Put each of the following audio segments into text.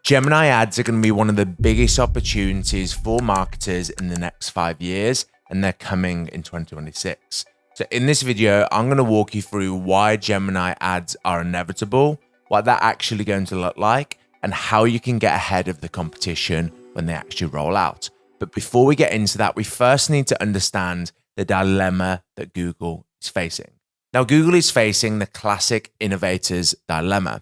Gemini ads are going to be one of the biggest opportunities for marketers in the next 5 years, and they're coming in 2026. So in this video, I'm going to walk you through why Gemini ads are inevitable, what they're actually going to look like, and how you can get ahead of the competition when they actually roll out. But before we get into that, we first need to understand the dilemma that Google is facing. Now, Google is facing the classic innovator's dilemma.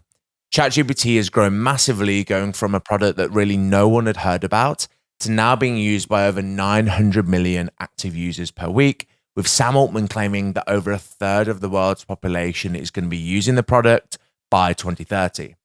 ChatGPT has grown massively, going from a product that really no one had heard about to now being used by over 900 million active users per week, with Sam Altman claiming that over a third of the world's population is going to be using the product by 2030.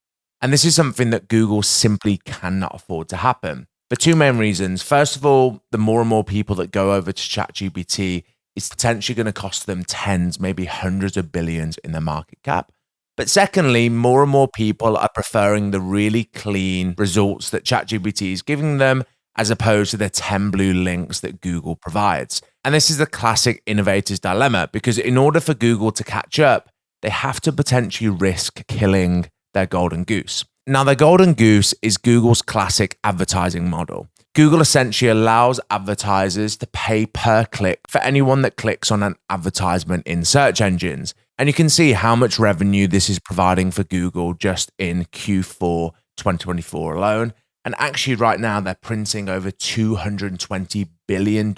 And this is something that Google simply cannot afford to happen for two main reasons. First of all, the more and more people that go over to ChatGPT is potentially going to cost them tens, maybe hundreds of billions in their market cap. But secondly, more and more people are preferring the really clean results that ChatGPT is giving them as opposed to the 10 blue links that Google provides. And this is the classic innovator's dilemma, because in order for Google to catch up, they have to potentially risk killing their golden goose. Now, their golden goose is Google's classic advertising model. Google essentially allows advertisers to pay per click for anyone that clicks on an advertisement in search engines. And you can see how much revenue this is providing for Google just in Q4 2024 alone. And actually right now they're printing over $220 billion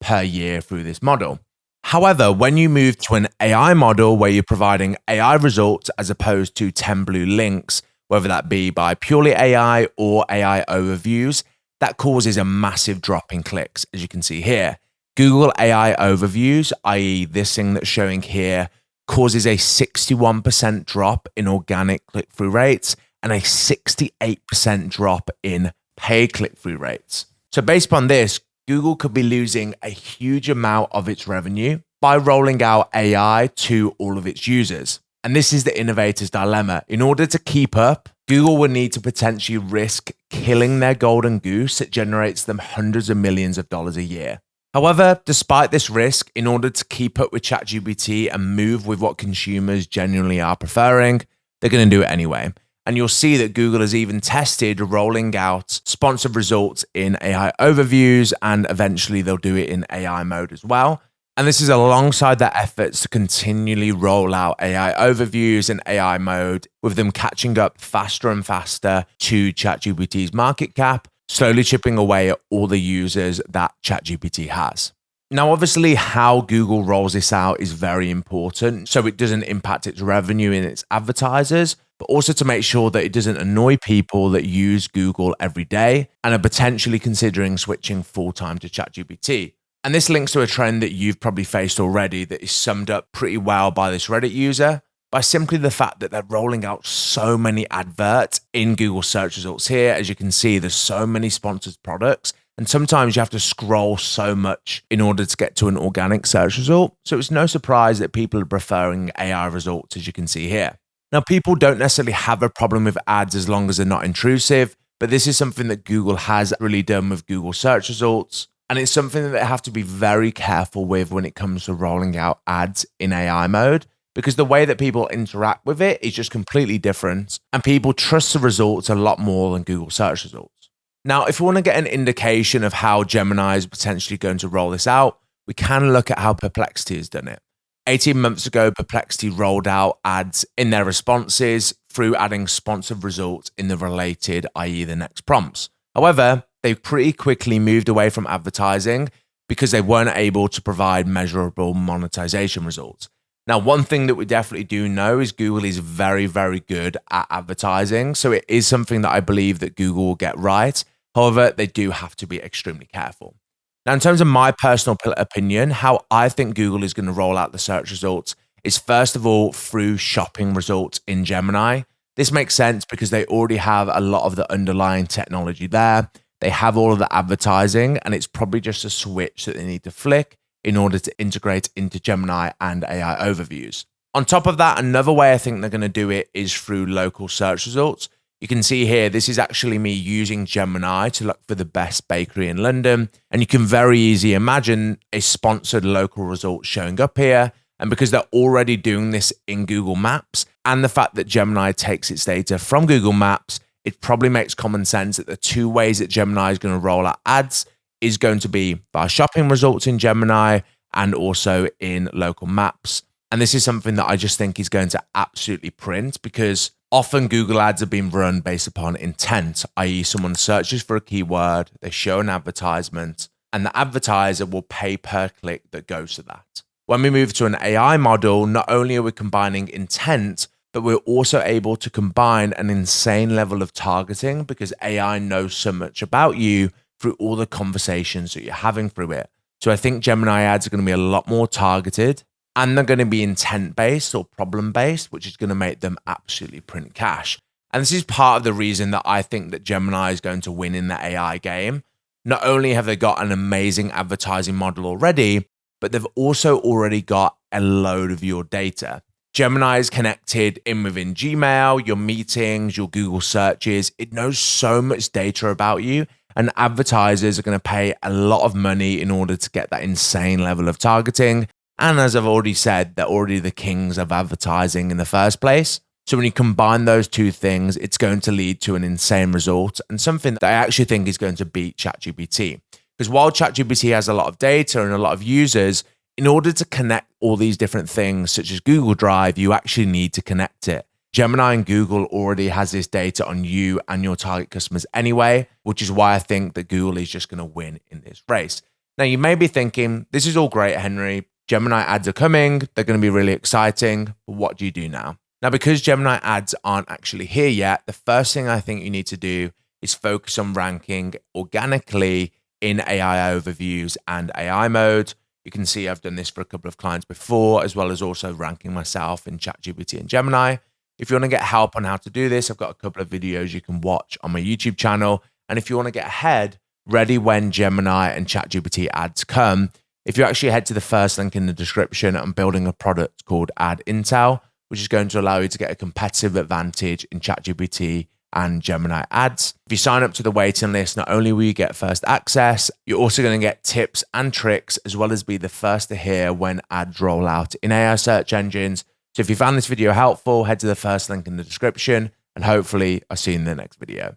per year through this model. However, when you move to an AI model where you're providing AI results as opposed to 10 blue links, whether that be by purely AI or AI overviews, that causes a massive drop in clicks, as you can see here. Google AI overviews, i.e. this thing that's showing here, causes a 61% drop in organic click-through rates and a 68% drop in paid click-through rates. So based upon this, Google could be losing a huge amount of its revenue by rolling out AI to all of its users. And this is the innovator's dilemma. In order to keep up, Google would need to potentially risk killing their golden goose that generates them hundreds of millions of dollars a year. However, despite this risk, in order to keep up with ChatGPT and move with what consumers genuinely are preferring, they're going to do it anyway. And you'll see that Google has even tested rolling out sponsored results in AI overviews, and eventually they'll do it in AI mode as well. And this is alongside their efforts to continually roll out AI overviews and AI mode, with them catching up faster and faster to ChatGPT's market cap, slowly chipping away at all the users that ChatGPT has. Now, obviously, how Google rolls this out is very important, so it doesn't impact its revenue in its advertisers, but also to make sure that it doesn't annoy people that use Google every day and are potentially considering switching full-time to ChatGPT. And this links to a trend that you've probably faced already that is summed up pretty well by this Reddit user, by simply the fact that they're rolling out so many adverts in Google search results here. As you can see, there's so many sponsored products, and sometimes you have to scroll so much in order to get to an organic search result. So it's no surprise that people are preferring AI results, as you can see here. Now, people don't necessarily have a problem with ads as long as they're not intrusive, but this is something that Google has really done with Google search results. And it's something that they have to be very careful with when it comes to rolling out ads in AI mode, because the way that people interact with it is just completely different, and people trust the results a lot more than Google search results. Now, if we want to get an indication of how Gemini is potentially going to roll this out, we can look at how Perplexity has done it. 18 months ago, Perplexity rolled out ads in their responses through adding sponsored results in the related, i.e. the next prompts. However, they pretty quickly moved away from advertising because they weren't able to provide measurable monetization results. Now, one thing that we definitely do know is Google is very, very good at advertising. So it is something that I believe that Google will get right. However, they do have to be extremely careful. Now, in terms of my personal opinion, how I think Google is going to roll out the search results is first of all through shopping results in Gemini. This makes sense because they already have a lot of the underlying technology there. They have all of the advertising, and it's probably just a switch that they need to flick in order to integrate into Gemini and AI overviews. On top of that, another way I think they're going to do it is through local search results. You can see here, this is actually me using Gemini to look for the best bakery in London. And you can very easily imagine a sponsored local result showing up here. And because they're already doing this in Google Maps, and the fact that Gemini takes its data from Google Maps, it probably makes common sense that the two ways that Gemini is going to roll out ads is going to be via shopping results in Gemini and also in local maps. And this is something that I just think is going to absolutely print, because often Google ads have been run based upon intent, i.e. someone searches for a keyword, they show an advertisement, and the advertiser will pay per click that goes to that. When we move to an AI model, not only are we combining intent, but we're also able to combine an insane level of targeting, because AI knows so much about you through all the conversations that you're having through it. So I think Gemini ads are going to be a lot more targeted, and they're going to be intent-based or problem-based, which is going to make them absolutely print cash. And this is part of the reason that I think that Gemini is going to win in the AI game. Not only have they got an amazing advertising model already, but they've also already got a load of your data. Gemini is connected in within Gmail, your meetings, your Google searches. It knows so much data about you, and advertisers are going to pay a lot of money in order to get that insane level of targeting. And as I've already said, they're already the kings of advertising in the first place. So when you combine those two things, it's going to lead to an insane result, and something that I actually think is going to beat ChatGPT. Because while ChatGPT has a lot of data and a lot of users, in order to connect all these different things, such as Google Drive, you actually need to connect it. Gemini and Google already has this data on you and your target customers anyway, which is why I think that Google is just going to win in this race. Now, you may be thinking, this is all great, Henry. Gemini ads are coming. They're going to be really exciting. But what do you do now? Now, because Gemini ads aren't actually here yet, the first thing I think you need to do is focus on ranking organically in AI overviews and AI mode. You can see I've done this for a couple of clients before, as well as also ranking myself in ChatGPT and Gemini. If you want to get help on how to do this, I've got a couple of videos you can watch on my YouTube channel. And if you want to get ahead, ready when Gemini and ChatGPT ads come, if you actually head to the first link in the description, I'm building a product called Ad Intel, which is going to allow you to get a competitive advantage in ChatGPT and Gemini ads. If you sign up to the waiting list, not only will you get first access, you're also going to get tips and tricks, as well as be the first to hear when ads roll out in AI search engines. So if you found this video helpful, head to the first link in the description, and hopefully I'll see you in the next video.